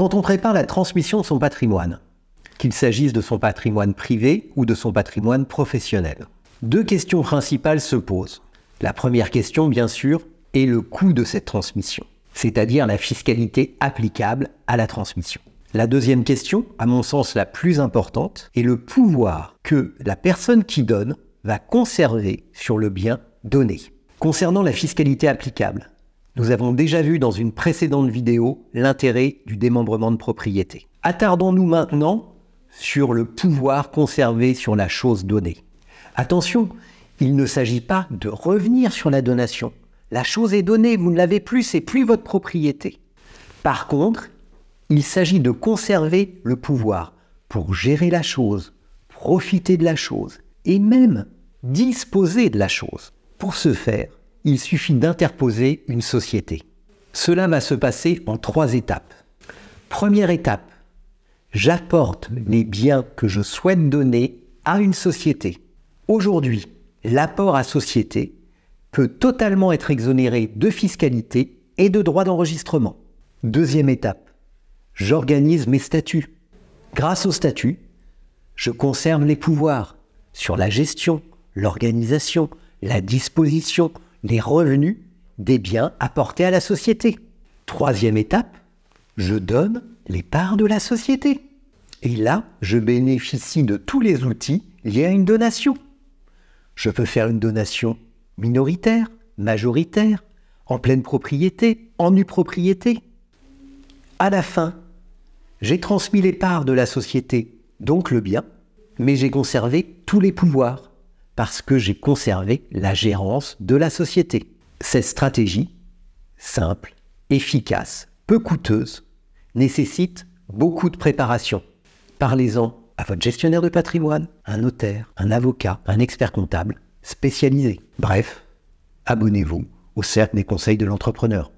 Quand on prépare la transmission de son patrimoine, qu'il s'agisse de son patrimoine privé ou de son patrimoine professionnel, deux questions principales se posent. La première question, bien sûr, est le coût de cette transmission, c'est-à-dire la fiscalité applicable à la transmission. La deuxième question, à mon sens la plus importante, est le pouvoir que la personne qui donne va conserver sur le bien donné. Concernant la fiscalité applicable, nous avons déjà vu dans une précédente vidéo l'intérêt du démembrement de propriété. Attardons-nous maintenant sur le pouvoir conservé sur la chose donnée. Attention, il ne s'agit pas de revenir sur la donation. La chose est donnée, vous ne l'avez plus, c'est plus votre propriété. Par contre, il s'agit de conserver le pouvoir pour gérer la chose, profiter de la chose et même disposer de la chose. Pour ce faire, il suffit d'interposer une société. Cela va se passer en 3 étapes. Première étape, j'apporte les biens que je souhaite donner à une société. Aujourd'hui, l'apport à société peut totalement être exonéré de fiscalité et de droits d'enregistrement. Deuxième étape, j'organise mes statuts. Grâce aux statuts, je conserve les pouvoirs sur la gestion, l'organisation, la disposition, les revenus des biens apportés à la société. Troisième étape, je donne les parts de la société. Et là, je bénéficie de tous les outils liés à une donation. Je peux faire une donation minoritaire, majoritaire, en pleine propriété, en nue propriété. À la fin, j'ai transmis les parts de la société, donc le bien, mais j'ai conservé tous les pouvoirs, parce que j'ai conservé la gérance de la société. Cette stratégie, simple, efficace, peu coûteuse, nécessite beaucoup de préparation. Parlez-en à votre gestionnaire de patrimoine, un notaire, un avocat, un expert comptable spécialisé. Bref, abonnez-vous au Cercle des conseils de l'entrepreneur.